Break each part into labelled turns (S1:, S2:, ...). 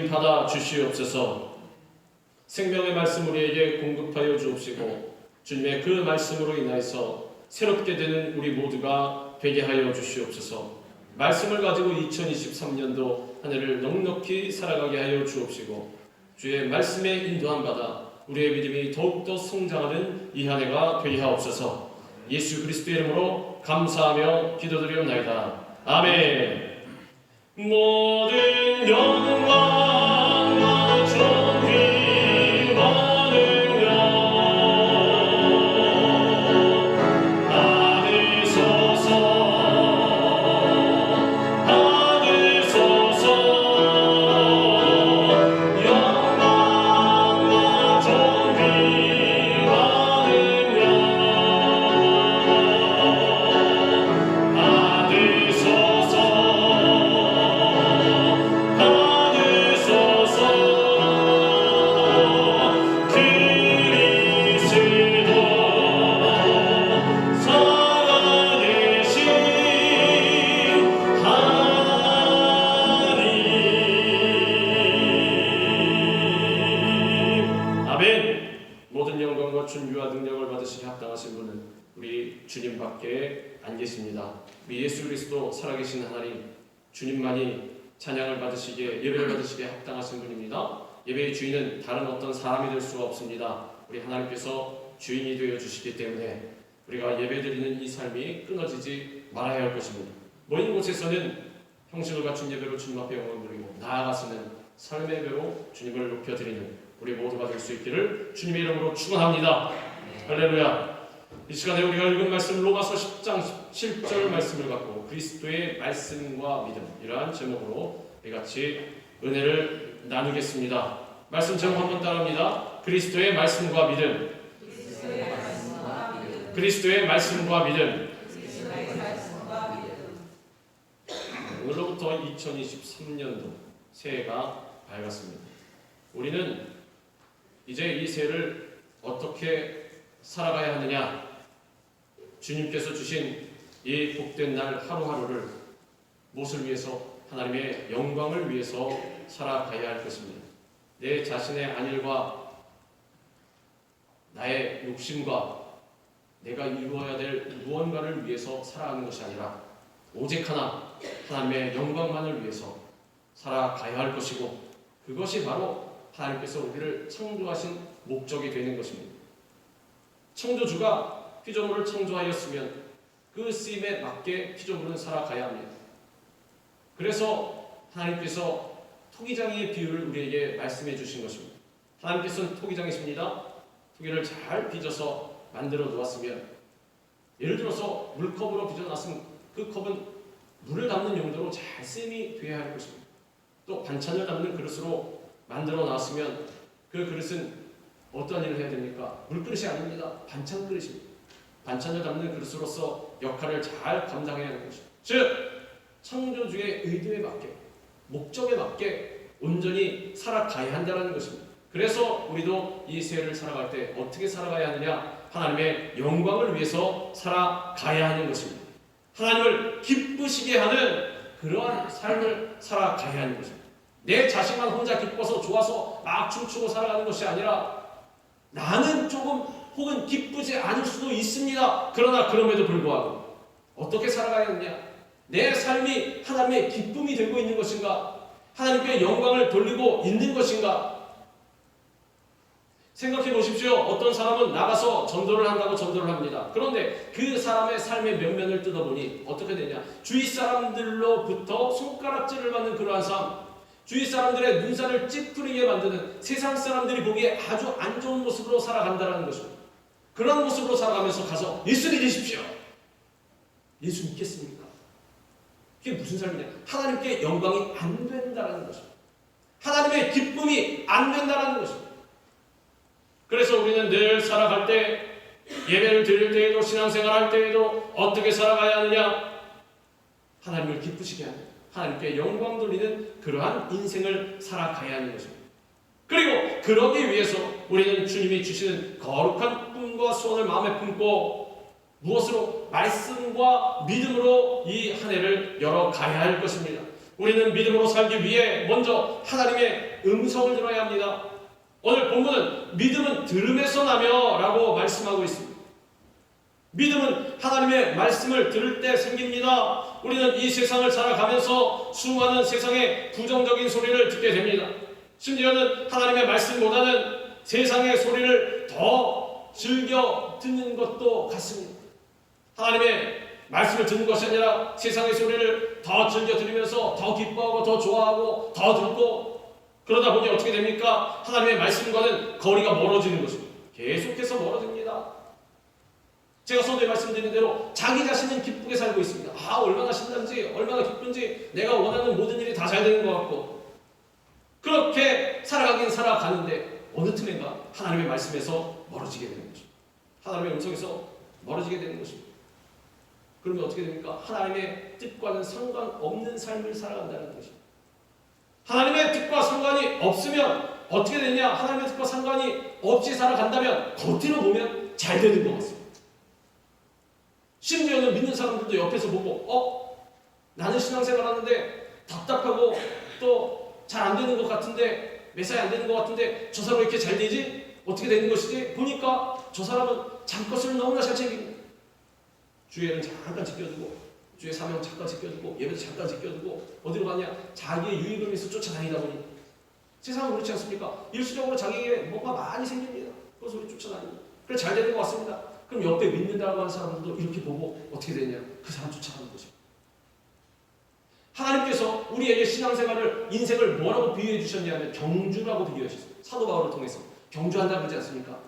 S1: 주님 받아 주시옵소서. 생명의 말씀 우리에게 공급하여 주옵시고 주님의 그 말씀으로 인하여서 새롭게 되는 우리 모두가 되게 하여 주시옵소서. 말씀을 가지고 2023년도 한 해를 넉넉히 살아가게 하여 주옵시고 주의 말씀에 인도함 받아 우리의 믿음이 더욱더 성장하는 이 한 해가 되게 하옵소서. 예수 그리스도의 이름으로 감사하며 기도드리옵나이다. 아멘. 모든 영광과 존귀와 능력 받으소서, 받으소서. 영광과 존귀와 능력 받으소서, 준비와 능력을 받으시기 합당하신 분은 우리 주님밖에 안 계십니다. 우리 예수 그리스도 살아계신 하나님, 주님만이 찬양을 받으시기에, 예배를 받으시기에 합당하신 분입니다. 예배의 주인은 다른 어떤 사람이 될 수가 없습니다. 우리 하나님께서 주인이 되어 주시기 때문에 우리가 예배드리는 이 삶이 끊어지지 말아야 할 것입니다. 모인 곳에서는 형식을 갖춘 예배로 주님 앞에 영광 드리고, 나아가서는 삶의 예배로 주님을 높여드리는 우리 모두가 될 수 있기를 주님의 이름으로 축원합니다. 할렐루야. 이 시간에 우리가 읽은 말씀 로마서 10장 7절 말씀을 갖고 그리스도의 말씀과 믿음, 이러한 제목으로 우리 같이 은혜를 나누겠습니다. 말씀 제목 한번 따라합니다. 그리스도의 말씀과 믿음. 그리스도의 말씀과 믿음. 오늘로부터 2023년도 새해가 밝았습니다. 우리는 이제 이 새해를 어떻게 살아가야 하느냐? 주님께서 주신 이 복된 날 하루하루를 무엇을 위해서? 하나님의 영광을 위해서 살아가야 할 것입니다. 내 자신의 안일과 나의 욕심과 내가 이루어야 될 무언가를 위해서 살아가는 것이 아니라 오직 하나, 하나님의 영광만을 위해서 살아가야 할 것이고, 그것이 바로 하나님께서 우리를 창조하신 목적이 되는 것입니다. 창조주가 피조물을 창조하였으면 그 쓰임에 맞게 피조물은 살아가야 합니다. 그래서 하나님께서 토기장이의 비유를 우리에게 말씀해 주신 것입니다. 하나님께서는 토기장이십니다. 토기를 잘 빚어서 만들어 놓았으면, 예를 들어서 물컵으로 빚어놨으면 그 컵은 물을 담는 용도로 잘 쓰임이 되어야 할 것입니다. 또 반찬을 담는 그릇으로 만들어 놨으면 그 그릇은 어떤 일을 해야 됩니까? 물그릇이 아닙니다. 반찬 그릇입니다. 반찬을 담는 그릇으로서 역할을 잘 감당해야 하는 것입니다. 즉, 창조주의 의도에 맞게, 목적에 맞게 온전히 살아가야 한다는 것입니다. 그래서 우리도 이 세를 살아갈 때 어떻게 살아가야 하느냐? 하나님의 영광을 위해서 살아가야 하는 것입니다. 하나님을 기쁘시게 하는 그러한 삶을 살아가야 하는 것입니다. 내 자신만 혼자 기뻐서 좋아서 막 춤추고 살아가는 것이 아니라, 나는 조금 혹은 기쁘지 않을 수도 있습니다. 그러나 그럼에도 불구하고 어떻게 살아가야 하느냐? 내 삶이 하나님의 기쁨이 되고 있는 것인가? 하나님께 영광을 돌리고 있는 것인가? 생각해 보십시오. 어떤 사람은 나가서 전도를 한다고 전도를 합니다. 그런데 그 사람의 삶의 면면을 뜯어보니 어떻게 되냐? 주위 사람들로부터 손가락질을 받는 그러한 삶, 주위 사람들의 눈살을 찌푸리게 만드는, 세상 사람들이 보기에 아주 안 좋은 모습으로 살아간다는 것입니다. 그런 모습으로 살아가면서 가서 예수 믿으십시오. 예수 믿겠습니까? 그게 무슨 삶이냐? 하나님께 영광이 안 된다는 것입니다. 하나님의 기쁨이 안 된다는 것입니다. 그래서 우리는 늘 살아갈 때, 예배를 드릴 때에도, 신앙생활 할 때에도 어떻게 살아가야 하느냐? 하나님을 기쁘시게 하는, 하나님께 영광 돌리는 그러한 인생을 살아가야 하는 것입니다. 그리고 그러기 위해서 우리는 주님이 주시는 거룩한 꿈과 소원을 마음에 품고 무엇으로? 말씀과 믿음으로 이 한 해를 열어가야 할 것입니다. 우리는 믿음으로 살기 위해 먼저 하나님의 음성을 들어야 합니다. 오늘 본문은 믿음은 들음에서 나며 라고 말씀하고 있습니다. 믿음은 하나님의 말씀을 들을 때 생깁니다. 우리는 이 세상을 살아가면서 수많은 세상의 부정적인 소리를 듣게 됩니다. 심지어는 하나님의 말씀보다는 세상의 소리를 더 즐겨 듣는 것도 같습니다. 하나님의 말씀을 듣는 것이 아니라 세상의 소리를 더 즐겨 들으면서 더 기뻐하고 더 좋아하고 더 듣고, 그러다 보니 어떻게 됩니까? 하나님의 말씀과는 거리가 멀어지는 것입니다. 계속해서 멀어집니다. 제가 서두에 말씀드린 대로 자기 자신은 기쁘게 살고 있습니다. 얼마나 신난지, 얼마나 기쁜지, 내가 원하는 모든 일이 다 잘 되는 것 같고, 그렇게 살아가긴 살아가는데 어느 틈엔가 하나님의 말씀에서 멀어지게 되는 것입니다. 하나님의 음성에서 멀어지게 되는 것입니다. 그러면 어떻게 됩니까? 하나님의 뜻과는 상관없는 삶을 살아간다는 것입니다. 하나님의 뜻과 상관이 없으면 어떻게 되냐? 하나님의 뜻과 상관이 없이 살아간다면 겉으로 보면 잘 되는 것 같습니다. 심지어는 믿는 사람들도 옆에서 보고 나는 신앙생활 하는데 답답하고 또 잘 안 되는 것 같은데, 매사에 안 되는 것 같은데 저 사람 왜 이렇게 잘 되지? 어떻게 되는 것이지? 보니까 저 사람은 자기 것을 너무나 잘 챙깁니다. 주일은 잠깐 지켜주고, 주의 사명 잠깐 지켜주고, 예배도 잠깐 지켜주고, 어디로 가냐? 자기의 유익을 위해서 쫓아다니다 보니 세상은 그렇지 않습니까? 일시적으로 자기에게 뭔가 많이 생깁니다. 그래서 우리 쫓아다니고 그래 잘 되는 것 같습니다. 그럼 옆에 믿는다고 하는 사람들도 이렇게 보고 어떻게 되냐? 그 사람 쫓아가는 거죠. 하나님께서 우리에게 신앙생활을, 인생을 뭐라고 비유해 주셨냐면 경주라고 비유하셨어요. 사도 바울을 통해서 경주한다 그러지 않습니까?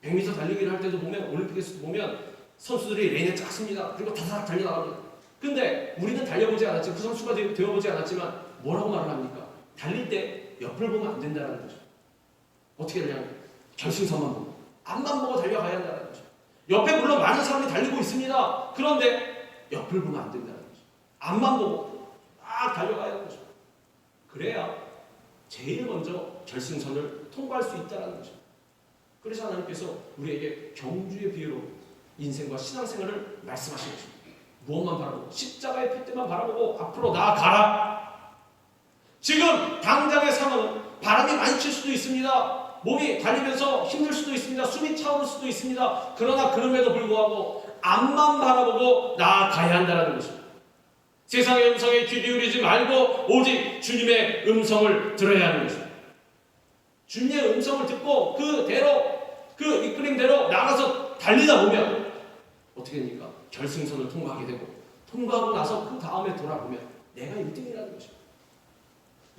S1: 100m 달리기를 할 때도 보면, 올림픽에서도 보면 선수들이 레인에 짰습니다. 그리고 다다닥 달려나갑니다. 근데 우리는 달려보지 않았지, 그 선수가 되어보지 않았지만 뭐라고 말을 합니까? 달릴 때 옆을 보면 안 된다는 거죠. 어떻게 되냐면 결승선만 보고 앞만 보고 달려가야 한다는 거죠. 옆에 물론 많은 사람이 달리고 있습니다. 그런데 옆을 보면 안 된다는 거죠. 앞만 보고 막 달려가야 하는 거죠. 그래야 제일 먼저 결승선을 통과할 수 있다는 거죠. 그래서 하나님께서 우리에게 경주의 비유로 인생과 신앙생활을 말씀하신 것입니다. 무엇만 바라보고? 십자가의 표대만 바라보고 앞으로 나아가라. 지금 당장의 상황은 바람이 많이 칠 수도 있습니다. 몸이 달리면서 힘들 수도 있습니다. 숨이 차오를 수도 있습니다. 그러나 그럼에도 불구하고 앞만 바라보고 나아가야 한다는 것입니다. 세상의 음성에 귀 기울이지 말고 오직 주님의 음성을 들어야 하는 것입니다. 주님의 음성을 듣고 그대로, 그 이끌림대로 나가서 달리다 보면 어떻게 됩니까? 결승선을 통과하게 되고, 통과하고 나서 그 다음에 돌아보면 내가 1등이라는 것입니다.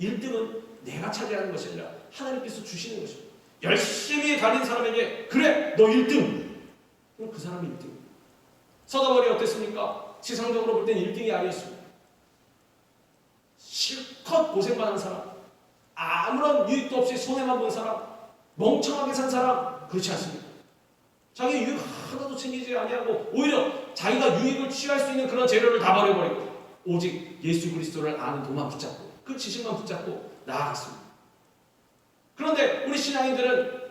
S1: 1등은 내가 차지하는 것이 아니라 하나님께서 주시는 것입니다. 열심히 달린 사람에게 그래 너 1등, 그럼 그 사람이 1등입니다. 사도 바울이 어땠습니까? 세상적으로 볼 땐 1등이 아니었습니다. 실컷 고생만 한 사람, 아무런 유익도 없이 손해만 본 사람, 멍청하게 산 사람, 그렇지 않습니다. 자기 유익 하나도 챙기지 아니하고 오히려 자기가 유익을 취할 수 있는 그런 재료를 다 버려버리고 오직 예수 그리스도를 아는 도만 붙잡고 그 지식만 붙잡고 나아갔습니다. 그런데 우리 신앙인들은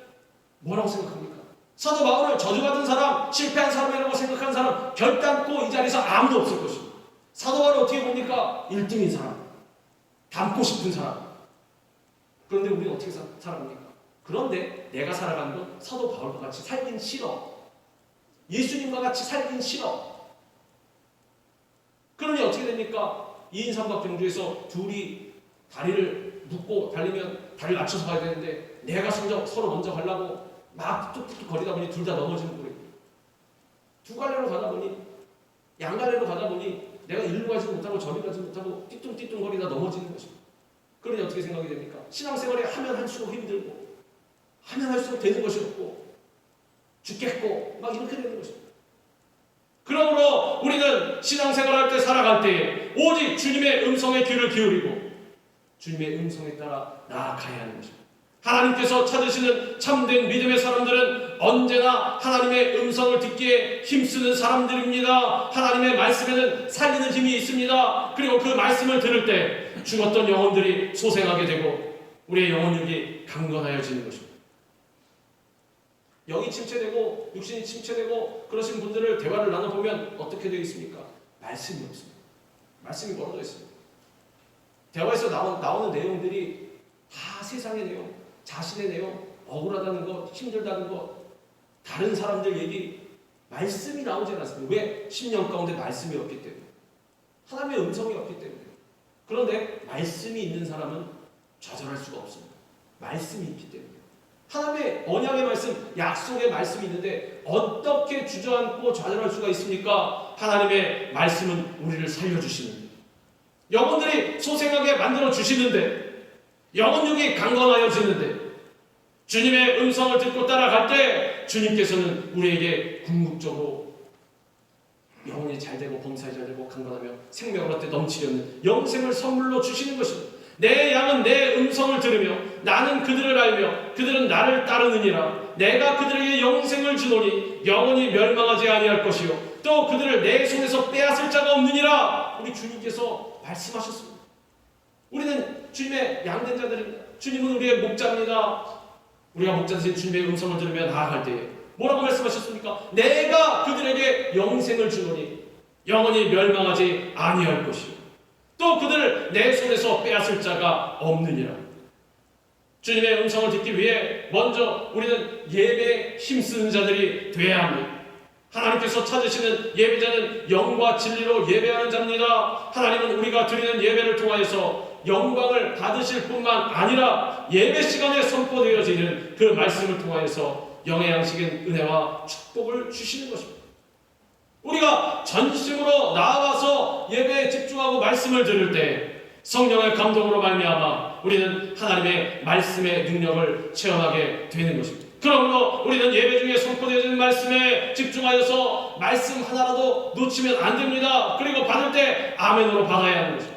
S1: 뭐라고 생각합니까? 사도 바울을 저주받은 사람, 실패한 사람이라고 생각한 사람 결단코 이 자리에서 아무도 없을 것입니다. 사도 바울을 어떻게 봅니까? 1등인 사람, 닮고 싶은 사람. 그런데 우리는 어떻게 살아갑니까? 그런데 내가 살아가는 건 사도 바울과 같이 살긴 싫어. 예수님과 같이 살긴 싫어. 그러니 어떻게 됩니까? 2인 삼각경주에서 둘이 다리를 묶고 달리면 다리를 낮춰서 가야 되는데 내가 서로 먼저 가려고 막 뚝뚝뚝 거리다 보니 둘 다 넘어지는 거예요. 두 갈래로 가다 보니, 양갈래로 가다 보니 내가 일로 가지 못하고 저리 가지 못하고 띠뚱띠뚱 거리다 넘어지는 것입니다. 그러니 어떻게 생각이 됩니까? 신앙생활에 하면 할수록 힘들고 하면 할수록 되는 것이 없고 죽겠고 막 이렇게 되는 것입니다. 그러므로 우리는 신앙생활할 때, 살아갈 때 오직 주님의 음성에 귀를 기울이고 주님의 음성에 따라 나아가야 하는 것입니다. 하나님께서 찾으시는 참된 믿음의 사람들은 언제나 하나님의 음성을 듣기에 힘쓰는 사람들입니다. 하나님의 말씀에는 살리는 힘이 있습니다. 그리고 그 말씀을 들을 때 죽었던 영혼들이 소생하게 되고 우리의 영혼력이 강건하여지는 것입니다. 영이 침체되고 육신이 침체되고 그러신 분들을 대화를 나눠보면 어떻게 되어 있습니까? 말씀이 없습니다. 말씀이 멀어져 있습니다. 대화에서 나오는 내용들이 다 세상의 내용, 자신의 내용, 억울하다는 것, 힘들다는 것, 다른 사람들 얘기, 말씀이 나오지 않았습니다. 왜? 10년 가운데 말씀이 없기 때문에. 하나님의 음성이 없기 때문에. 그런데 말씀이 있는 사람은 좌절할 수가 없습니다. 말씀이 있기 때문에. 하나님의 언약의 말씀, 약속의 말씀이 있는데 어떻게 주저앉고 좌절할 수가 있습니까? 하나님의 말씀은 우리를 살려주시는데, 영혼들이 소생하게 만들어 주시는데, 영혼력이 강건하여지는데, 주님의 음성을 듣고 따라갈 때 주님께서는 우리에게 궁극적으로 영혼이 잘되고 범사에 잘되고 강건하며 생명을 얻되 넘치려는 영생을 선물로 주시는 것입니다. 내 양은 내 음성을 들으며 나는 그들을 알며 그들은 나를 따르느니라. 내가 그들에게 영생을 주노니 영원히 멸망하지 아니할 것이요 또 그들을 내 손에서 빼앗을 자가 없느니라. 우리 주님께서 말씀하셨습니다. 우리는 주님의 양된 자들입니다. 주님은 우리의 목자입니다. 우리가 목자 되신 주님의 음성을 들으며 나아갈 때에 뭐라고 말씀하셨습니까? 내가 그들에게 영생을 주노니 영원히 멸망하지 아니할 것이요 또 그들을 내 손에서 빼앗을 자가 없느니라. 주님의 음성을 듣기 위해 먼저 우리는 예배에 힘쓰는 자들이 되어야 합니다. 하나님께서 찾으시는 예배자는 영과 진리로 예배하는 자입니다. 하나님은 우리가 드리는 예배를 통하여서 영광을 받으실 뿐만 아니라 예배 시간에 선포되어지는 그 말씀을 통하여서 영의 양식인 은혜와 축복을 주시는 것입니다. 우리가 전심으로 나와서 예배에 집중하고 말씀을 들을 때 성령의 감동으로 말미암아 우리는 하나님의 말씀의 능력을 체험하게 되는 것입니다. 그러므로 우리는 예배 중에 선포되어지는 말씀에 집중하여서 말씀 하나라도 놓치면 안 됩니다. 그리고 받을 때 아멘으로 받아야 하는 것입니다.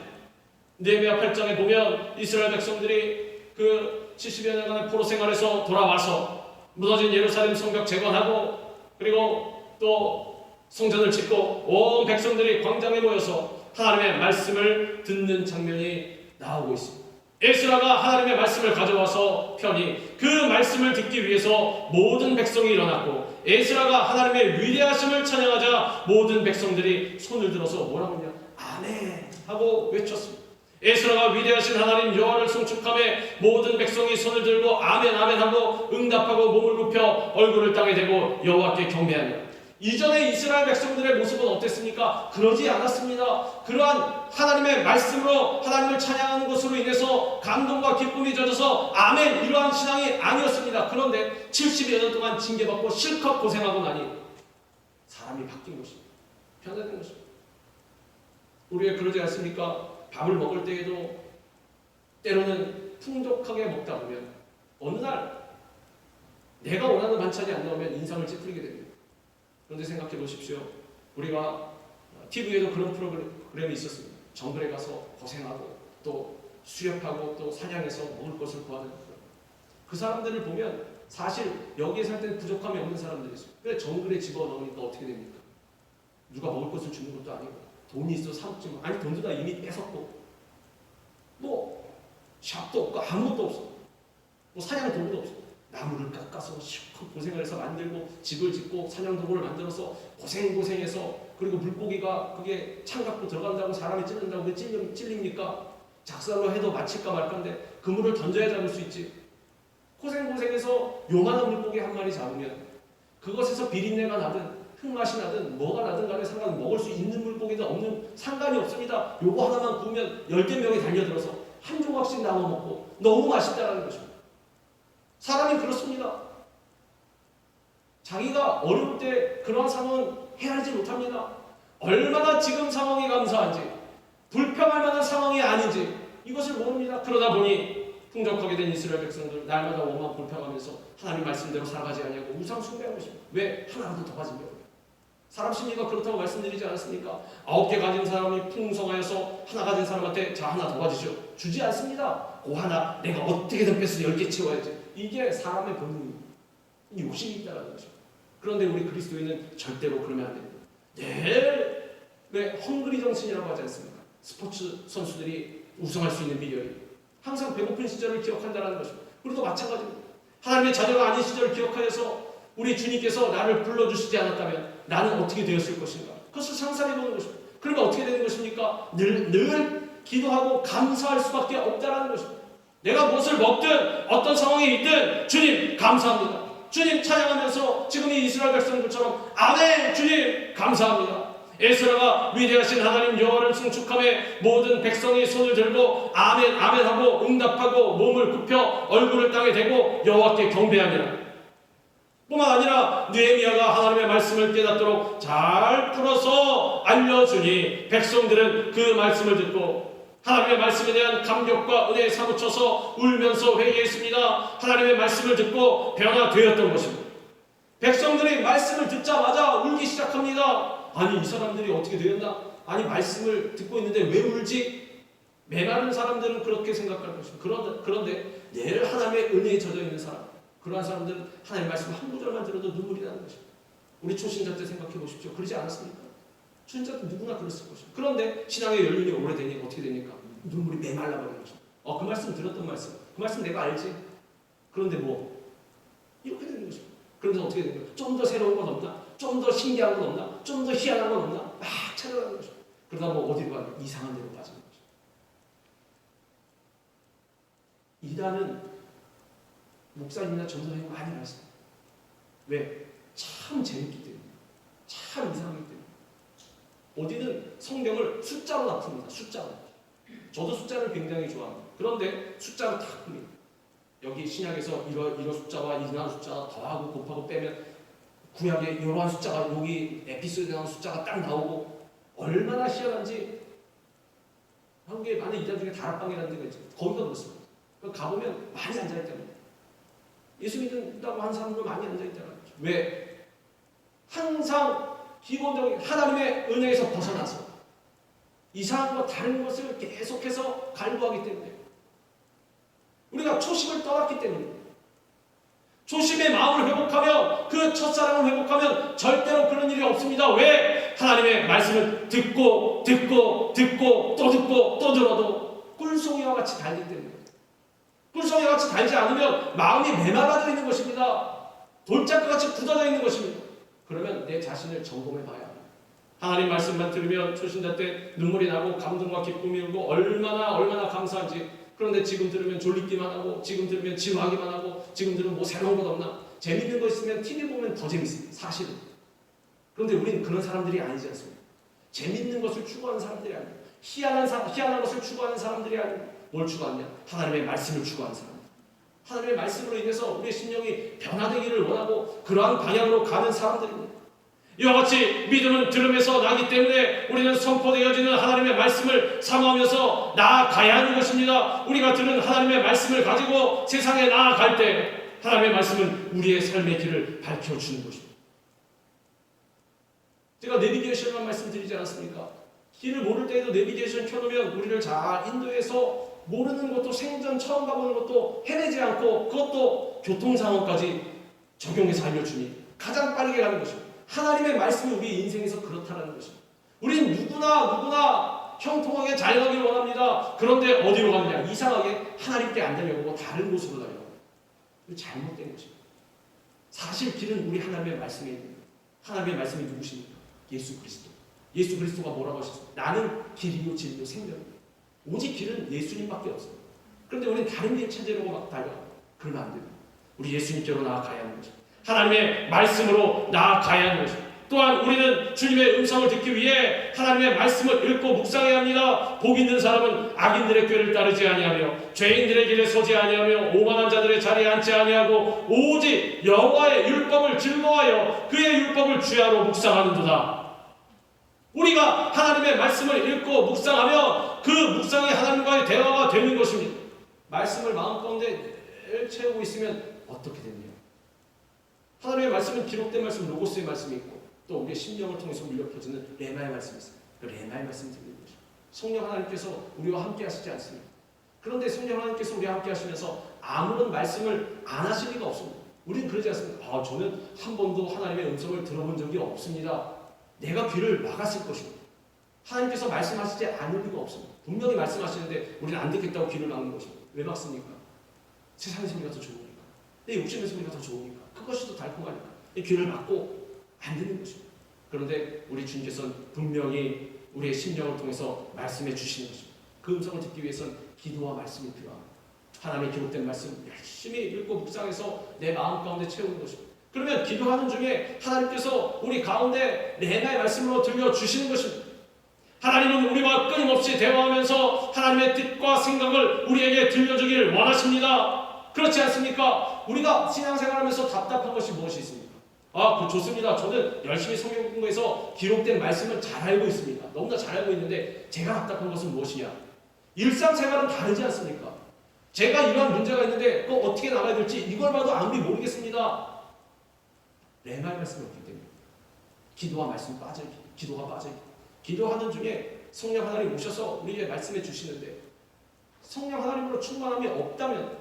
S1: 느헤미야 8장에 보면 이스라엘 백성들이 그 70여 년간의 포로 생활에서 돌아와서 무너진 예루살렘 성벽 재건하고 그리고 또 성전을 짓고 온 백성들이 광장에 모여서 하나님의 말씀을 듣는 장면이 나오고 있습니다. 에스라가 하나님의 말씀을 가져와서 펴니 그 말씀을 듣기 위해서 모든 백성이 일어났고 에스라가 하나님의 위대하심을 찬양하자 모든 백성들이 손을 들어서 뭐라고 했냐? 아멘 하고 외쳤습니다. 에스라가 위대하신 하나님 여호와를 송축하며 모든 백성이 손을 들고 아멘 아멘 하고 응답하고 몸을 굽혀 얼굴을 땅에 대고 여호와께 경배하며 이전에 이스라엘 백성들의 모습은 어땠습니까? 그러지 않았습니다. 그러한 하나님의 말씀으로 하나님을 찬양하는 것으로 인해서 감동과 기쁨이 젖어서 아멘 이러한 신앙이 아니었습니다. 그런데 70여 년 동안 징계받고 실컷 고생하고 나니 사람이 바뀐 것입니다. 변화된 것입니다. 우리가 그러지 않습니까? 밥을 먹을 때에도 때로는 풍족하게 먹다 보면 어느 날 내가 원하는 반찬이 안 나오면 인상을 찌푸리게 됩니다. 그런데 생각해 보십시오. 우리가 TV에도 그런 프로그램이 있었습니다. 정글에 가서 고생하고 또 수렵하고 또 사냥해서 먹을 것을 구하는 그 사람들을 보면 사실 여기에 살 때는 부족함이 없는 사람들이 있어요. 근데 정글에 집어넣으니까 어떻게 됩니까? 누가 먹을 것을 주는 것도 아니고 돈이 있어 사먹지만 아니 돈도 다 이미 뺏었고 뭐 샵도 없고 아무것도 없어. 뭐 사냥 도구도 없어. 나무를 깎아서 실컷 고생을 해서 만들고 집을 짓고 사냥도구를 만들어서 고생해서 그리고 물고기가 그게 창갖고 들어간다고 사람이 찔른다고 그게 찔립니까? 작살로 해도 맞힐까 말까인데 그물을 던져야 잡을 수 있지. 고생해서 요만한 물고기 한 마리 잡으면 그것에서 비린내가 나든 흙맛이 나든 뭐가 나든 간에 상관은 먹을 수 있는 물고기든 없는 상관이 없습니다. 요거 하나만 구우면 10개 명이 달려들어서 한 조각씩 나눠 먹고 너무 맛있다라는 것입니다. 사람이 그렇습니다. 자기가 어려울 때 그런 상황은 헤아리지 못합니다. 얼마나 지금 상황이 감사한지 불평할 만한 상황이 아닌지 이것을 모릅니다. 그러다 보니 풍족하게 된 이스라엘 백성들 날마다 원망 불평하면서 하나님 말씀대로 살아가지 아니하고 우상 숭배하는 것입니다. 왜? 하나라도 더 가지려고. 사람 심리가 그렇다고 말씀드리지 않았습니까? 9개 가진 사람이 풍성하여서 하나 가진 사람한테 자 하나 더 가지죠. 주지 않습니다. 그 하나 내가 어떻게든 뺏어 10개 채워야지. 이게 사람의 본능입니다. 욕심이 있다는 것이죠. 그런데 우리 그리스도인은 절대로 그러면 안 됩니다. 늘 왜 헝그리 정신이라고 하지 않습니까? 스포츠 선수들이 우승할 수 있는 비결이 항상 배고픈 시절을 기억한다는 것입니다. 우리도 마찬가지입니다. 하나님의 자녀가 아닌 시절을 기억하여서 우리 주님께서 나를 불러주시지 않았다면 나는 어떻게 되었을 것인가? 그것을 상상해보는 것입니다. 그러면 어떻게 되는 것입니까? 늘 기도하고 감사할 수밖에 없다라는 것입니다. 내가 무엇을 먹든 어떤 상황에 있든 주님 감사합니다. 주님 찬양하면서 지금 이 이스라엘 백성들처럼 아멘 주님 감사합니다. 에스라가 위대하신 하나님 여호와를 송축함에 모든 백성이 손을 들고 아멘 아멘 하고 응답하고 몸을 굽혀 얼굴을 땅에 대고 여호와께 경배하니라. 뿐만 아니라 느헤미야가 하나님의 말씀을 깨닫도록 잘 풀어서 알려주니 백성들은 그 말씀을 듣고 하나님의 말씀에 대한 감격과 은혜에 사무쳐서 울면서 회개했습니다. 하나님의 말씀을 듣고 변화되었던 것입니다. 백성들이 말씀을 듣자마자 울기 시작합니다. 아니 이 사람들이 어떻게 되었나? 아니 말씀을 듣고 있는데 왜 울지? 메마른 사람들은 그렇게 생각할 것입니다. 그런데 늘 하나님의 은혜에 젖어 있는 사람, 그러한 사람들은 하나님의 말씀 한 구절만 들어도 눈물이 나는 것입니다. 우리 초신자 때 생각해 보십시오. 그러지 않았습니까? 초신자 때 누구나 그랬을 것입니다. 그런데 신앙의 연륜이 오래되니까 어떻게 되니까? 눈물이 메말라 버리는 것입니다. 그 말씀 들었던 말씀, 그 말씀 내가 알지? 그런데 뭐 이렇게 되는 것입니다. 그런데 어떻게 되는 거예요? 좀 더 새로운 건 없나? 좀 더 신기한 건 없나? 좀 더 희한한 건 없나? 막 찾아가는 것입니다. 그러다 뭐 어디로 가냐? 이상한 데로 빠지는 것입니다. 이단은 목사님이나 전도사님 많이 말씀합니다. 왜? 참 재밌기 때문에. 참 이상하기 때문에. 어디는 성경을 숫자로 다 풉니다. 숫자로. 저도 숫자를 굉장히 좋아합니다. 그런데 숫자로 다 풉니다. 여기 신약에서 이런 숫자와 이러한 숫자가 더하고 곱하고 빼면 구약에 이러한 숫자가 여기 에피소드에 나오는 숫자가 딱 나오고 얼마나 희한한지 한국에 많은 이단 중에 다락방이라는 데가 있죠. 거기가 그렇습니다. 가보면 많이 앉아있다는 거예요. 예수 믿는다고 하는 사람들 많이 앉아있다는 거죠. 왜? 항상 기본적인 하나님의 은혜에서 벗어나서 이상한 것 다른 것을 계속해서 갈구하기 때문에 우리가 초심을 떠났기 때문에 초심의 마음을 회복하면 그 첫사랑을 회복하면 절대로 그런 일이 없습니다. 왜? 하나님의 말씀을 듣고 또 듣고 또 들어도 꿀송이와 같이 달기 때문에 꿀송이와 같이 달지 않으면 마음이 메말라져 있는 것입니다. 돌짝과 같이 굳어져 있는 것입니다. 그러면 내 자신을 점검해 봐야 합니다. 하나님 말씀만 들으면 초신자 때 눈물이 나고 감동과 기쁨이 오고 얼마나 감사한지. 그런데 지금 들으면 졸리기만 하고 지금 들으면 지루하기만 하고 지금 들으면 뭐 새로운 것 없나? 재밌는 거 있으면 TV 보면 더 재밌습니다. 사실은. 그런데 우리는 그런 사람들이 아니지 않습니까? 재밌는 것을 추구하는 사람들이 아니고 희한한 것을 추구하는 사람들이 아니고 뭘 추구하냐? 하나님의 말씀을 추구하는 사람들. 하나님의 말씀으로 인해서 우리의 심령이 변화되기를 원하고 그러한 방향으로 가는 사람들입니다. 이와 같이 믿음은 들음에서 나기 때문에 우리는 선포되어지는 하나님의 말씀을 사모하면서 나아가야 하는 것입니다. 우리가 들은 하나님의 말씀을 가지고 세상에 나아갈 때 하나님의 말씀은 우리의 삶의 길을 밝혀주는 것입니다. 제가 내비게이션만 말씀드리지 않았습니까? 길을 모를 때에도 내비게이션 켜놓으면 우리를 잘 인도해서 모르는 것도 생전 처음 가보는 것도 헤매지 않고 그것도 교통상황까지 적용해서 알려주니 가장 빠르게 가는 것입니다. 하나님의 말씀이 우리 인생에서 그렇다는 것입니다. 우린 누구나 형통하게 잘 가기를 원합니다. 그런데 어디로 가느냐? 이상하게 하나님께 안 달려가고 다른 곳으로 달려가고 잘못된 것입니다. 사실 길은 우리 하나님의 말씀에 있는 거예요. 하나님의 말씀이 누구십니까? 예수 그리스도. 예수 그리스도가 뭐라고 하셨어요? 나는 길이요 진리요 생명입니다. 오직 길은 예수님밖에 없어요. 그런데 우리는 다른 길 찾으려고 막 달려가고 그러면 안 됩니다. 우리 예수님께로 나아가야 하는 것입니다. 하나님의 말씀으로 나아가야 하는 것입니다. 또한 우리는 주님의 음성을 듣기 위해 하나님의 말씀을 읽고 묵상해야 합니다. 복 있는 사람은 악인들의 꾀를 따르지 아니하며 죄인들의 길에 서지 아니하며 오만한 자들의 자리에 앉지 아니하고 오직 여호와의 율법을 즐거워하여 그의 율법을 주야로 묵상하는도다. 우리가 하나님의 말씀을 읽고 묵상하며 그 묵상이 하나님과의 대화가 되는 것입니다. 말씀을 마음 가운데 늘 채우고 있으면 어떻게 됩니까? 하나님의 말씀은 기록된 말씀, 로고스의 말씀이 있고 또 우리의 심령을 통해서 울려 퍼지는 레마의 말씀이 있어요. 그 레마의 말씀이 들리는 것이죠. 성령 하나님께서 우리와 함께 하시지 않습니다. 그런데 성령 하나님께서 우리와 함께 하시면서 아무런 말씀을 안 하실 리가 없습니다. 우리는 그러지 않습니다. 저는 한 번도 하나님의 음성을 들어본 적이 없습니다. 내가 귀를 막았을 것입니다. 하나님께서 말씀하시지 않을 리가 없습니다. 분명히 말씀하시는데 우리는 안 듣겠다고 귀를 막는 것입니다. 왜 막습니까? 세상의 소리가 더 좋으니까. 내 욕심의 소리가 더 좋으니까. 그것이 더 달콤하니까. 귀를 막고 안 듣는 것입니다. 그런데 우리 주님께서는 분명히 우리의 심령을 통해서 말씀해 주시는 것입니다. 그 음성을 듣기 위해서는 기도와 말씀이 필요합니다. 하나님의 기록된 말씀 열심히 읽고 묵상해서 내 마음 가운데 채우는 것입니다. 그러면 기도하는 중에 하나님께서 우리 가운데 레마의 말씀으로 들려주시는 것입니다. 하나님은 우리와 끊임없이 대화하면서 하나님의 뜻과 생각을 우리에게 들려주길 원하십니다. 그렇지 않습니까? 우리가 신앙생활하면서 답답한 것이 무엇이 있습니까? 그 좋습니다. 저는 열심히 성경 공부해서 기록된 말씀을 잘 알고 있습니다. 너무나 잘 알고 있는데 제가 답답한 것은 무엇이냐? 일상생활은 다르지 않습니까? 제가 이러한 문제가 있는데 그거 어떻게 나가야 될지 이걸 봐도 아무리 모르겠습니다. 레마의 말씀이 없기 때문에 기도와 말씀이 빠져요. 기도가 빠져요. 기도하는 중에 성령 하나님 오셔서 우리에게 말씀해 주시는데 성령 하나님으로 충만함이 없다면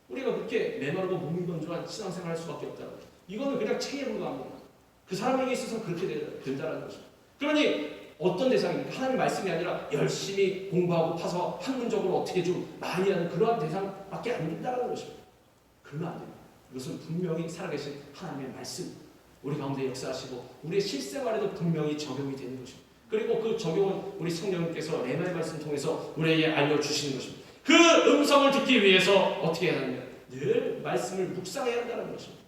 S1: 우리가 그렇게 메마르고 무미건조한 신앙생활을 할 수밖에 없다는 거죠. 이거는 그냥 책에 불과합니다. 그 사람에게 있어서는 그렇게 된다는 것이죠. 그러니 어떤 대상입니까? 하나님의 말씀이 아니라 열심히 공부하고 파서 학문적으로 어떻게 좀 많이 하는 그러한 대상밖에 안 된다는 것입니다. 그러면 안 됩니다. 이것은 분명히 살아계신 하나님의 말씀, 우리 가운데 역사하시고 우리의 실생활에도 분명히 적용이 되는 것입니다. 그리고 그 적용은 우리 성령님께서 레마의 말씀 통해서 우리에게 알려주시는 것입니다. 그 음성을 듣기 위해서 어떻게 해야 하느냐? 늘 말씀을 묵상해야 한다는 것입니다.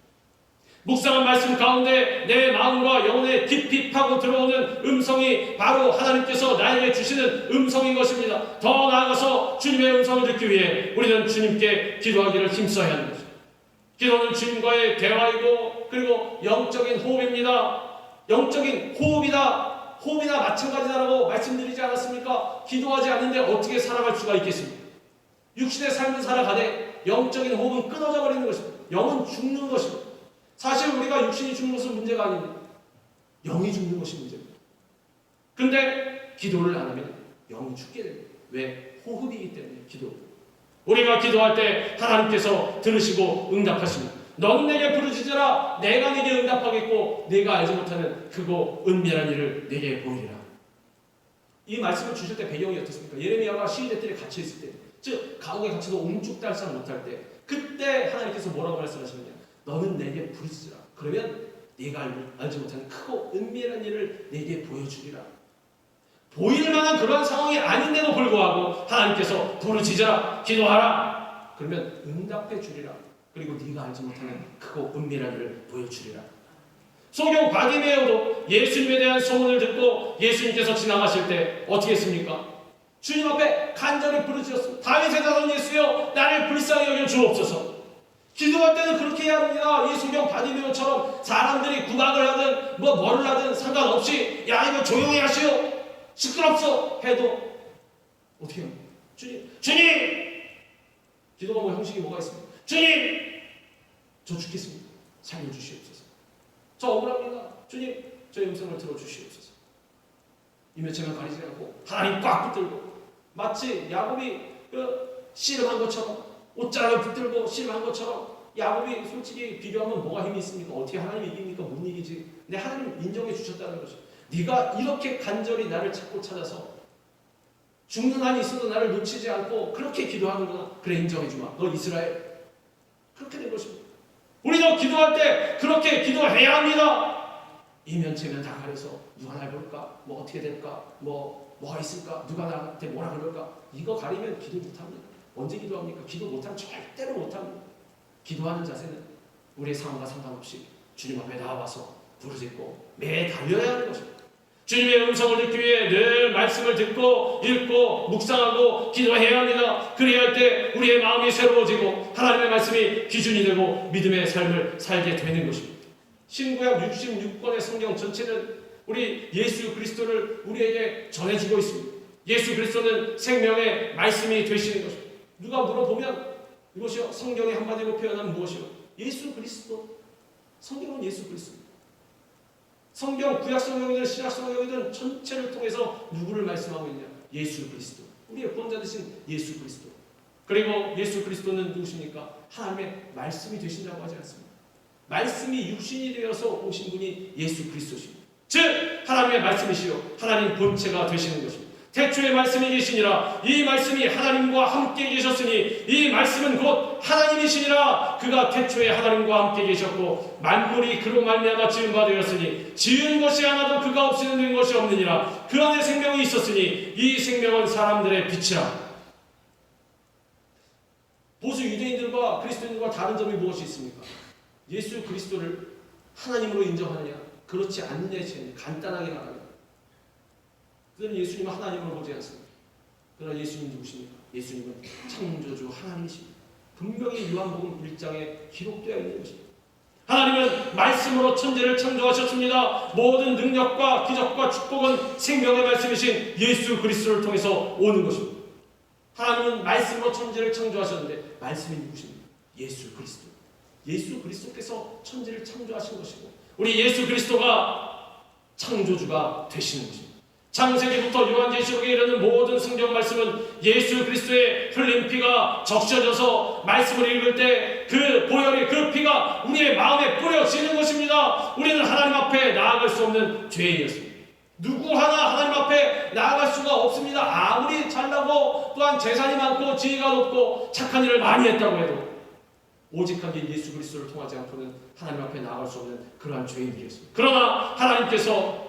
S1: 묵상한 말씀 가운데 내 마음과 영혼에 깊이 파고 들어오는 음성이 바로 하나님께서 나에게 주시는 음성인 것입니다. 더 나아가서 주님의 음성을 듣기 위해 우리는 주님께 기도하기를 힘써야 하는 것입니다. 기도는 주님과의 대화이고 그리고 영적인 호흡입니다. 영적인 호흡이다. 호흡이나 마찬가지다라고 말씀드리지 않았습니까? 기도하지 않는데 어떻게 살아갈 수가 있겠습니까? 육신의 삶은 살아가되 영적인 호흡은 끊어져 버리는 것입니다. 영은 죽는 것입니다. 사실 우리가 육신이 죽는 것은 문제가 아닙니다. 영이 죽는 것이 문제입니다. 근데 기도를 안 하면 영이 죽게 됩니다. 왜? 호흡이기 때문에 기도. 우리가 기도할 때 하나님께서 들으시고 응답하십니다. 너는 내게 부르짖으라 내가 네게 응답하겠고 네가 알지 못하는 크고 은밀한 일을 네게 보이리라. 이 말씀을 주실 때 배경이 어떻습니까? 예레미야가 시위대 뜰에 갇혀 있을 때, 즉 감옥에 갇혀서 옴죽달싹 못할 때, 그때 하나님께서 뭐라고 말씀하시느냐? 너는 내게 부르짖으라. 그러면 네가 알지 못하는 크고 은밀한 일을 네게 보여주리라. 보일 만한 그러한 상황이 아닌데도 불구하고 하나님께서 부르짖으라, 기도하라. 그러면 응답해 주리라. 그리고 네가 알지 못하는 크고 은밀한 일을 보여주리라. 소경 바디메오도 예수님에 대한 소문을 듣고 예수님께서 지나가실 때 어떻게 했습니까? 주님 앞에 간절히 부르짖었습니다. 다윗의 자손 예수여 나를 불쌍히 여겨 주옵소서. 기도할 때는 그렇게 해야 합니다. 이 소경 바디메오처럼 사람들이 구박을 하든 뭐를 하든 상관없이 야 이거 조용히 하시오 시끄럽소 해도 어떻게 해요? 주님 기도가 뭐 형식이 뭐가 있습니까? 주님 저 죽겠습니다. 살려주시옵소서. 저 억울합니다. 주님 저의 음성을 들어주시옵소서. 이면체면 가리지 않고 하나님 꽉 붙들고 마치 야곱이 씨름한 것처럼 옷자락을 붙들고 씨름한 것처럼 야곱이 솔직히 비교하면 뭐가 힘이 있습니까? 어떻게 하나님 이깁니까? 못 이기지. 근데 하나님 인정해 주셨다는 것이죠. 네가 이렇게 간절히 나를 찾고 찾아서 죽는 한이 있어도 나를 놓치지 않고 그렇게 기도하는구나. 그래 인정해 주마. 너 이스라엘. 그렇게 된 것입니다. 우리도 기도할 때 그렇게 기도해야 합니다. 이면체면 다 가려서 누가 날 볼까? 뭐 어떻게 될까? 뭐가 있을까? 누가 나한테 뭐라 그럴까? 이거 가리면 기도 못합니다. 언제 기도합니까? 기도 못하면 절대로 못합니다. 기도하는 자세는 우리의 상황과 상관없이 주님 앞에 나와서 부르짖고 매 달려야 하는 것입니다. 주님의 음성을 듣기 위해 늘 말씀을 듣고 읽고 묵상하고 기도해야 합니다. 그래야 할 때 우리의 마음이 새로워지고 하나님의 말씀이 기준이 되고 믿음의 삶을 살게 되는 것입니다. 신구약 66권의 성경 전체는 우리 예수 그리스도를 우리에게 전해주고 있습니다. 예수 그리스도는 생명의 말씀이 되시는 것입니다. 누가 물어보면 이것이요 성경의 한마디로 표현하면 무엇이요? 예수 그리스도. 성경은 예수 그리스도. 성경 구약 성경이든 신약 성경이든 전체를 통해서 누구를 말씀하고 있냐? 예수 그리스도. 우리의 구원자 되신 예수 그리스도. 그리고 예수 그리스도는 누구십니까? 하나님의 말씀이 되신다고 하지 않습니다. 말씀이 육신이 되어서 오신 분이 예수 그리스도십니다. 즉 하나님의 말씀이시요 하나님 본체가 되시는 것입니다. 태초에 말씀이 계시니라. 이 말씀이 하나님과 함께 계셨으니 이 말씀은 곧 하나님이시니라. 그가 태초에 하나님과 함께 계셨고 만물이 그로 말미암아 지은 바 되었으니 지은 것이 하나도 그가 없이는 된 것이 없느니라. 그 안에 생명이 있었으니 이 생명은 사람들의 빛이라. 보수 유대인들과 그리스도인들과 다른 점이 무엇이 있습니까? 예수 그리스도를 하나님으로 인정하느냐 그렇지 않느냐의 차이. 간단하게 말하면 그들은 예수님을 하나님으로 보지 않습니다. 그러나 예수님 누구십니까? 예수님은 창조주 하나님이십니다. 분명히 요한복음 1장에 기록되어 있는 것입니다. 하나님은 말씀으로 천지를 창조하셨습니다. 모든 능력과 기적과 축복은 생명의 말씀이신 예수 그리스도를 통해서 오는 것입니다. 하나님은 말씀으로 천지를 창조하셨는데 말씀이 누구십니까? 예수 그리스도. 예수 그리스도께서 천지를 창조하신 것이고 우리 예수 그리스도가 창조주가 되시는 것입니다. 창세기부터 요한계시록에 이르는 모든 성경 말씀은 예수 그리스도의 흘린 피가 적셔져서 말씀을 읽을 때 그 보혈의 그 피가 우리의 마음에 뿌려지는 것입니다. 우리는 하나님 앞에 나아갈 수 없는 죄인이었습니다. 누구 하나 하나님 앞에 나아갈 수가 없습니다. 아무리 잘나고 또한 재산이 많고 지위가 높고 착한 일을 많이 했다고 해도 오직 한 예수 그리스도를 통하지 않고는 하나님 앞에 나아갈 수 없는 그러한 죄인들이었습니다. 그러나 하나님께서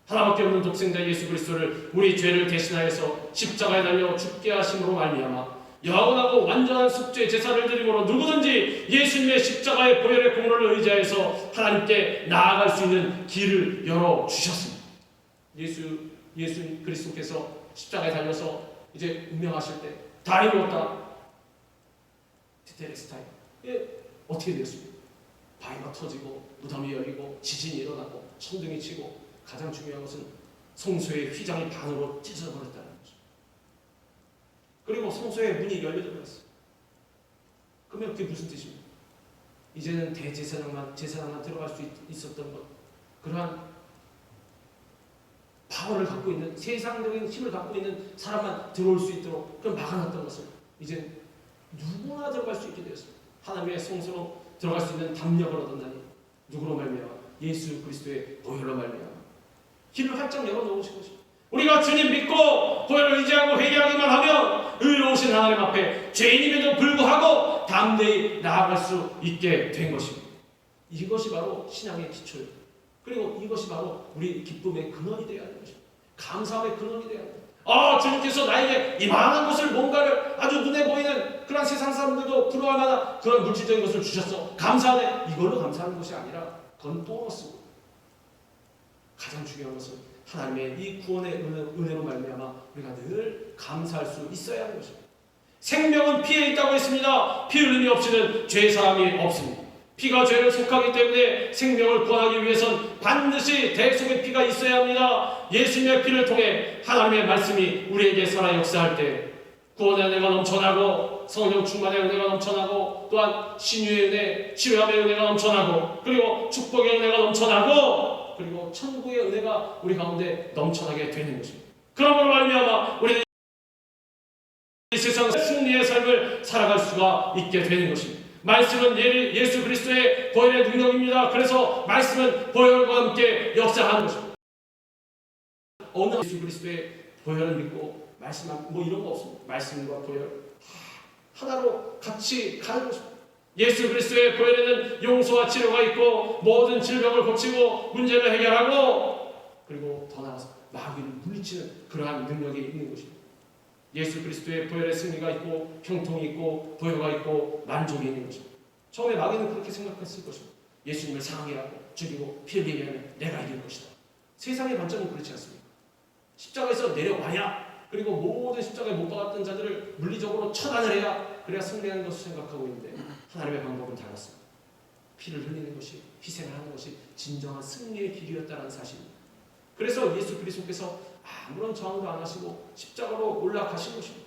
S1: 하나밖에 없는 독생자 예수 그리스도를 우리 죄를 대신하여서 십자가에 달려 죽게 하심으로 말미암아 영원하고 완전한 속죄 제사를 드림으로 누구든지 예수님의 십자가의 보혈의 공로를 의지하여서 하나님께 나아갈 수 있는 길을 열어주셨습니다. 예수 그리스도께서 십자가에 달려서 이제 운명하실 때 다 이루었다. 테텔레스타이. 어떻게 되었습니까? 바위가 터지고 무덤이 열리고 지진이 일어나고 천둥이 치고 가장 중요한 것은 성소의 휘장이 반으로 찢어버렸다는 거죠. 그리고 성소의 문이 열려버렸어요. 그러면 그게 무슨 뜻입니까? 이제는 대제사장만 들어갈 수 있었던 것, 그러한 파워를 갖고 있는 세상적인 힘을 갖고 있는 사람만 들어올 수 있도록 그걸 막아놨던 것을 이제 누구나 들어갈 수 있게 되었습니다. 하나님의 성소로 들어갈 수 있는 담력을 얻었나니 누구로 말미암아? 예수 그리스도의 보혈로 말미암아 길을 활짝 열어놓으신 것입니다. 우리가 주님 믿고 보혈을 의지하고 회개하기만 하면 의로우신 하나님 앞에 죄인임에도 불구하고 담대히 나아갈 수 있게 된 것입니다. 이것이 바로 신앙의 기초예요. 그리고 이것이 바로 우리 기쁨의 근원이 되어야 하는 것입니다. 감사함의 근원이 되어야 합니다. 주님께서 나에게 이만한 것을 뭔가를 아주 눈에 보이는 그런 세상 사람들도 부러워할 만한 그런 물질적인 것을 주셨어. 감사하네. 이걸로 감사하는 것이 아니라 그건 보너스고 가장 중요한 것은 하나님의 이 구원의 은혜로 말미암아 우리가 늘 감사할 수 있어야 하는 것입니다. 생명은 피에 있다고 했습니다. 피 흘림이 없이는 죄사함이 없습니다. 피가 죄를 속하기 때문에 생명을 구원하기 위해선 반드시 대속의 피가 있어야 합니다. 예수님의 피를 통해 하나님의 말씀이 우리에게 살아 역사할 때 구원의 은혜가 넘쳐나고 성령 충만의 은혜가 넘쳐나고 또한 신유의 은혜, 치유함의 은혜가 넘쳐나고 그리고 축복의 은혜가 넘쳐나고 그리고 천국의 은혜가 우리 가운데 넘쳐나게 되는 것입니다. 그러므로 말미암아 우리는 이 세상 승리의 삶을 살아갈 수가 있게 되는 것입니다. 말씀은 예수 그리스도의 보혈의 능력입니다. 그래서 말씀은 보혈과 함께 역사하는 것입니다. 어느 예수 그리스도의 보혈을 믿고 말씀 뭐 이런 거 없습니다. 말씀과 보혈 하나로 같이 가는 것입니다. 예수 그리스도의 보혈에는 용서와 치료가 있고 모든 질병을 고치고 문제를 해결하고 그리고 더 나아가서 마귀를 물리치는 그러한 능력이 있는 것입니다. 예수 그리스도의 보혈의 승리가 있고 형통이 있고 보혈가 있고 만족이 있는 것입니다. 처음에 마귀는 그렇게 생각했을 것입니다. 예수님을 사랑해야 하고 죽이고 피 흘리게 하면 내가 이길 것이다. 세상의 관점은 그렇지 않습니다. 십자가에서 내려와야 그리고 모든 십자가에 못 박았던 자들을 물리적으로 처단을 해야 그래야 승리하는 것을 생각하고 있는데 하나님의 방법은 달랐습니다. 피를 흘리는 것이 희생을 하는 것이 진정한 승리의 길이었다는 사실입니다. 그래서 예수 그리스도께서 아무런 저항도 안 하시고 십자가로 올라가신 것입니다.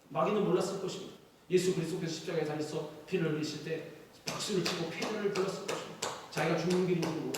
S1: 마귀는 몰랐을 것입니다. 예수 그리스도께서 십자가에 달려서 피를 흘리실 때 박수를 치고 쾌를 불렀을 것입니다. 자기가 죽는 길인 줄 모르고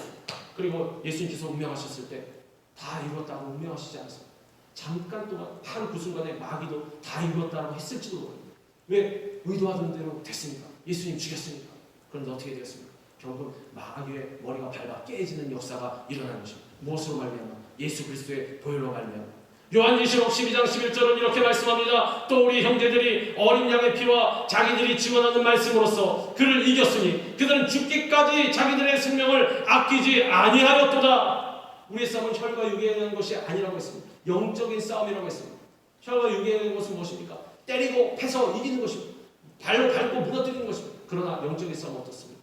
S1: 그리고 예수님께서 운명하셨을 때 다 이루었다고 운명하시지 않았습니다. 잠깐 동안 한 그 순간에 마귀도 다 이루었다고 했을지도 모릅니다. 왜? 의도하던 대로 됐습니까? 예수님 죽였으니까. 그런데 어떻게 되었습니까? 결국 마귀의 머리가 밟아 깨지는 역사가 일어나는 것입니다. 무엇으로 말미암아? 예수 그리스도의 보혈로 말미암아. 요한계시록 12장 11절은 이렇게 말씀합니다. 또 우리 형제들이 어린 양의 피와 자기들이 증언하는 말씀으로써 그를 이겼으니 그들은 죽기까지 자기들의 생명을 아끼지 아니하였도다. 우리의 싸움은 혈과 육에 의한 것이 아니라고 했습니다. 영적인 싸움이라고 했습니다. 혈과 육에 의한 것은 무엇입니까? 때리고 패서 이기는 것입니다. 발로 밟고 무너뜨리는 것입니다. 그러나 영적인 싸움은 어떻습니까?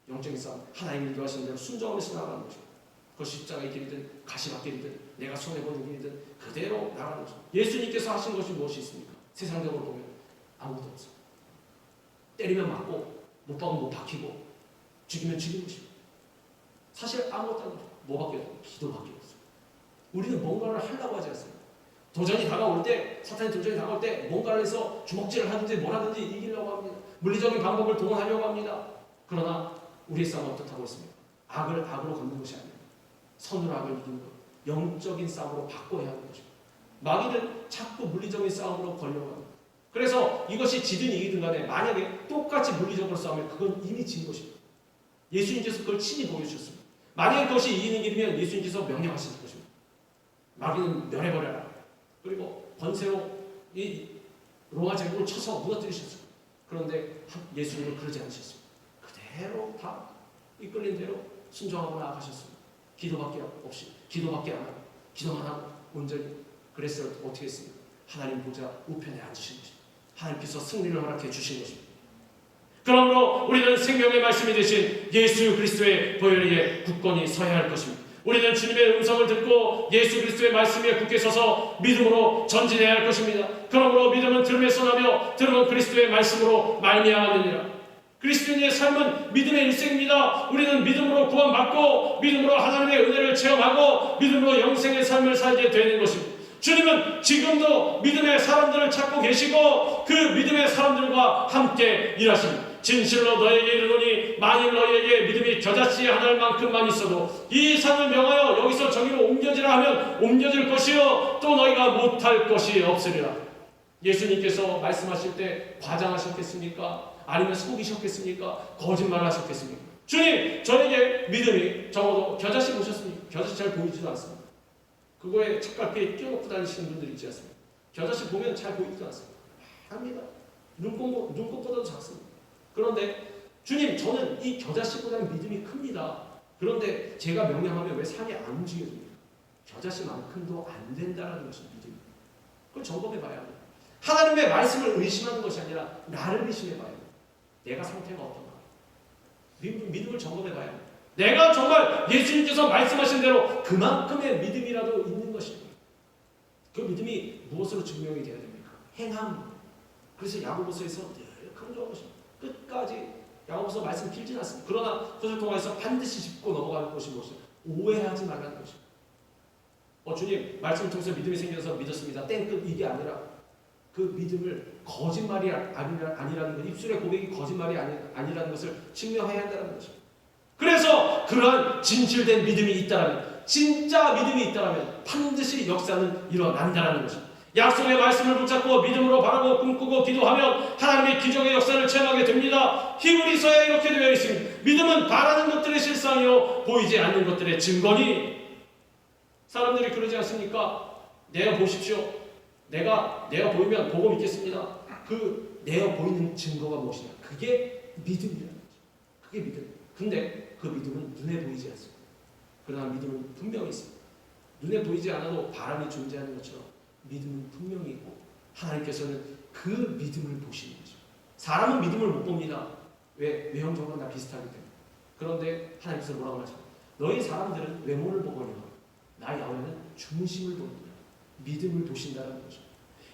S1: 영적인 싸움, 하나님이 인도하신 대로 순종하면서 나가는 것입니다. 그 십자가의 길이든 가시밭 길이든 내가 손해보는 길이든 그대로 나가는 것입니다. 예수님께서 하신 것이 무엇이 있습니까? 세상적으로 보면 아무것도 없어요. 때리면 맞고 못 박으면 못 박히고 죽이면 죽이는 것입니다. 사실 아무것도 안 돼요. 뭐밖에 없어요? 기도밖에 없어요. 우리는 뭔가를 하려고 하지 않습니다. 도전이 다가올 때, 사탄의 도전이 다가올 때 뭔가를 해서 주먹질을 하든지 뭘 하든지 이기려고 합니다. 물리적인 방법을 동원하려고 합니다. 그러나 우리의 싸움은 어떻다고 했습니까? 악을 악으로 걷는 것이 아닙니다. 선으로 악을 이기는 것, 영적인 싸움으로 바꿔야 하는 것입니다. 마귀는 자꾸 물리적인 싸움으로 걸려고 합니다. 그래서 이것이 지든 이기든 간에 만약에 똑같이 물리적으로 싸우면 그건 이미 진 것입니다. 예수님께서 그걸 친히 보여주셨습니다. 만약에 그것이 이기는 길이면 예수님께서 명령하신 것입니다. 마귀는 멸해버려라. 그리고 번세로 이 로마 제국을 쳐서 무너뜨리셨습니다. 그런데 예수님은 그러지 않으셨습니다. 그대로 다 이끌린 대로 순종하고 나아가셨습니다. 기도밖에 없이, 기도밖에 안 하고, 기도만 하고 온전히. 그래서 어떻게 했습니까? 하나님 보좌 우편에 앉으신 것입니다. 하나님께서 승리를 허락해 주신 것입니다. 그러므로 우리는 생명의 말씀이 되신 예수 그리스도의 보혈에 굳건히 서야 할 것입니다. 우리는 주님의 음성을 듣고 예수 그리스도의 말씀 위에 굳게 서서 믿음으로 전진해야 할 것입니다. 그러므로 믿음은 들음에서 나며 들음은 그리스도의 말씀으로 말미암느니라. 그리스도인의 삶은 믿음의 일생입니다. 우리는 믿음으로 구원받고 믿음으로 하나님의 은혜를 체험하고 믿음으로 영생의 삶을 살게 되는 것입니다. 주님은 지금도 믿음의 사람들을 찾고 계시고 그 믿음의 사람들과 함께 일하십니다. 진실로 너에게 이르노니 만일 너희에게 믿음이 겨자씨 하나일 만큼만 있어도 이 산을 명하여 여기서 저기로 옮겨지라 하면 옮겨질 것이요 또 너희가 못할 것이 없으리라. 예수님께서 말씀하실 때 과장하셨겠습니까? 아니면 속이셨겠습니까? 거짓말을 하셨겠습니까? 주님, 저에게 믿음이 적어도 겨자씨 보셨습니까? 겨자씨 잘 보이지도 않습니다. 그거에 책갈피에 끼워놓고 다니시는 분들 있지 않습니까? 겨자씨 보면 잘 보이지도 않습니다. 합니다. 눈꽃보다도 작습니다. 그런데 주님, 저는 이 겨자씨보다는 믿음이 큽니다. 그런데 제가 명령하면 왜 산이 안 움직여집니까? 겨자씨만큼도 안 된다는 것이 믿음입니다. 그걸 점검해 봐야 합니다. 하나님의 말씀을 의심하는 것이 아니라 나를 의심해 봐야 합니다. 내가 상태가 어떤가? 믿음을 점검해 봐야 합니다. 내가 정말 예수님께서 말씀하신 대로 그만큼의 믿음이라도 있는 것입니다. 그 믿음이 무엇으로 증명이 되어야 됩니까? 행함. 그래서 야고보서에서 늘 강조한 것입니다. 끝까지 야고보서 말씀 길진 않습니다. 그러나 그것을 통해서 반드시 짚고 넘어가는 것이 무엇이죠? 오해하지 말라는 것입니다. 주님, 말씀을 통해서 믿음이 생겨서 믿었습니다. 땡끝 이게 아니라 그 믿음을 거짓말이 아니라는 것, 입술의 고백이 거짓말이 아니라는 것을 증명해야 한다는 것입니다. 그래서 그러한 진실된 믿음이 있다면, 진짜 믿음이 있다면 반드시 역사는 일어난다는 것입니다. 약속의 말씀을 붙잡고 믿음으로 바라고 꿈꾸고 기도하면 하나님의 기적의 역사를 체험하게 됩니다. 히브리서에 이렇게 되어 있습니다. 믿음은 바라는 것들의 실상이요 보이지 않는 것들의 증거니. 사람들이 그러지 않습니까? 내어 보십시오. 내가 보이면 보고 믿겠습니다. 그 내어 보이는 증거가 무엇이냐? 그게 믿음이라는 거죠. 그게 믿음. 근데 그 믿음은 눈에 보이지 않습니다. 그러나 믿음은 분명히 있습니다. 눈에 보이지 않아도 바람이 존재하는 것처럼 믿음은 분명히 있고 하나님께서는 그 믿음을 보시는 거죠. 사람은 믿음을 못 봅니다. 왜? 외형적으로 다 비슷하기 때문에. 그런데 하나님께서 뭐라고 하죠? 너희 사람들은 외모를 보거니와 나 야훼는 중심을 봅니다. 믿음을 보신다는 거죠.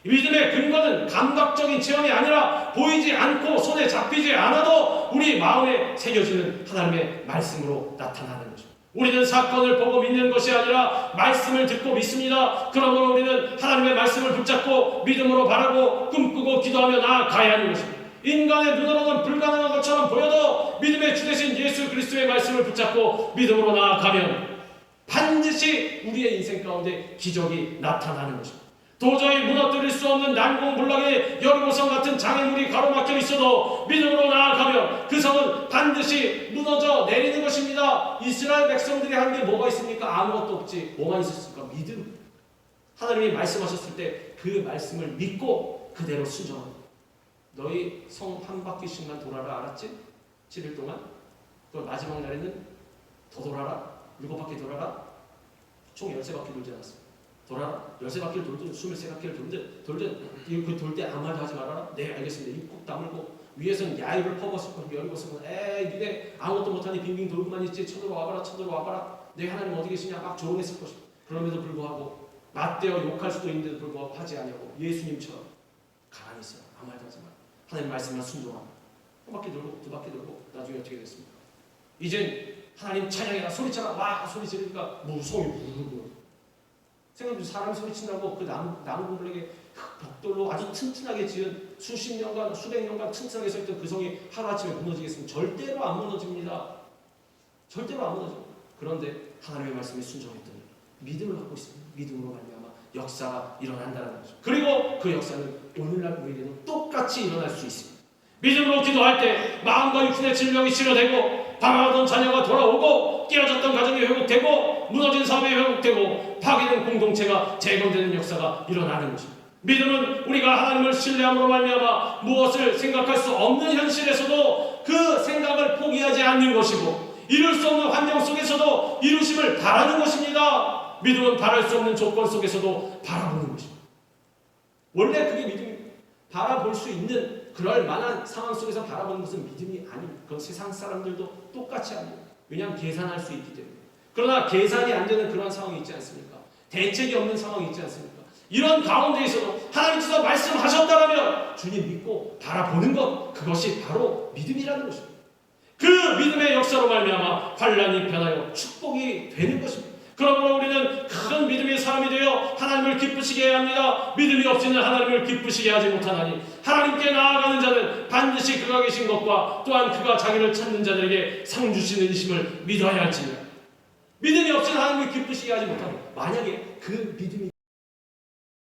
S1: 이 믿음의 근거는 감각적인 체험이 아니라 보이지 않고 손에 잡히지 않아도 우리 마음에 새겨지는 하나님의 말씀으로 나타나는 거죠. 우리는 사건을 보고 믿는 것이 아니라 말씀을 듣고 믿습니다. 그러므로 우리는 하나님의 말씀을 붙잡고 믿음으로 바라고 꿈꾸고 기도하며 나아가야 하는 것입니다. 인간의 눈으로는 불가능한 것처럼 보여도 믿음의 주 되신 예수 그리스도의 말씀을 붙잡고 믿음으로 나아가면 반드시 우리의 인생 가운데 기적이 나타나는 것입니다. 도저히 무너뜨릴 수 없는 난공불락의 여리고성 같은 장애물이 가로막혀 있어도 믿음으로 나아가면 그 성은 반드시 무너져 내리는 것입니다. 이스라엘 백성들이 한 게 뭐가 있습니까? 아무것도 없지. 뭐만 있었습니까? 믿음. 하나님이 말씀하셨을 때 그 말씀을 믿고 그대로 순종합니다. 너희 성 한 바퀴씩만 돌아라, 알았지? 7일 동안. 그 마지막 날에는 더 돌아라. 7바퀴 돌아라. 총 13바퀴 돌지 않았어. 돌아라. 13바퀴를 돌든 23바퀴를 돌든 그 돌 때 아무 말도 하지 말아라. 네, 알겠습니다. 입 꼭 다물고 위에서는 야입을 퍼붓고 열고서는 에이 니네 아무것도 못하니 빙빙 돌고만 있지. 쳐들어와봐라, 쳐들어와봐라. 내 하나님 어디 계시냐 막 조롱했을 것이고, 그럼에도 불구하고 맞대어 욕할 수도 있는데도 불구하고 하지 않냐고 예수님처럼 가만히 있어요. 아무 말도 하지 마. 하나님 말씀만 순종하고 한 바퀴 돌고 두 바퀴 돌고 나중에 어떻게 됐습니까? 이젠 하나님 찬양해라, 소리쳐라. 와 소리 지르니까 무서움이 부르고, 생각해보세요. 사람이 소리친다고 그 나무굴에게 벽돌로 아주 튼튼하게 지은 수십 년간 수백 년간 튼튼하게 서 있던 그 성이 하루아침에 무너지겠습니까? 절대로 안 무너집니다. 절대로 안 무너져. 그런데 하나님의 말씀에 순종했더니 믿음을 갖고 있습니다. 믿음으로 말미암아 역사가 일어난다는 거죠. 그리고 그 역사는 오늘날 우리에게도 똑같이 일어날 수 있습니다. 믿음으로 기도할 때 마음과 육신의 질병이 치료되고, 방황하던 자녀가 돌아오고, 깨어졌던 가정이 회복되고, 무너진 사업이 회복되고, 파괴된 공동체가 재건되는 역사가 일어나는 것입니다. 믿음은 우리가 하나님을 신뢰함으로 말미암아 무엇을 생각할 수 없는 현실에서도 그 생각을 포기하지 않는 것이고, 이룰 수 없는 환경 속에서도 이루심을 바라는 것입니다. 믿음은 바랄 수 없는 조건 속에서도 바라보는 것입니다. 원래 그게 믿음입니다. 바라볼 수 있는 그럴 만한 상황 속에서 바라보는 것은 믿음이 아닙니다. 그건 세상 사람들도 똑같이 합니다. 왜냐하면 계산할 수 있기 때문에. 그러나 계산이 안 되는 그런 상황이 있지 않습니까? 대책이 없는 상황이 있지 않습니까? 이런 가운데에서도 하나님께서 말씀하셨다면 주님 믿고 바라보는 것, 그것이 바로 믿음이라는 것입니다. 그 믿음의 역사로 말미암아 환난이 변하여 축복이 되는 것입니다. 그러므로 우리는 큰 믿음의 사람이 되어 하나님을 기쁘시게 해야 합니다. 믿음이 없이는 하나님을 기쁘시게 하지 못하나니, 하나님께 나아가는 자는 반드시 그가 계신 것과 또한 그가 자기를 찾는 자들에게 상 주시는 이심을 믿어야 할지니라. 믿음이 없이는 하나님을 기쁘시게 하지 못하고, 만약에 그 믿음이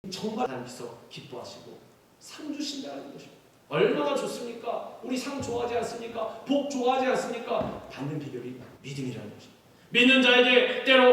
S1: 정말 하나님께서 기뻐하시고 상 주신다는 것입니다. 얼마나 좋습니까? 우리 상 좋아하지 않습니까? 복 좋아하지 않습니까? 받는 비결이 믿음이라는 것입니다. 믿는 자에게 때로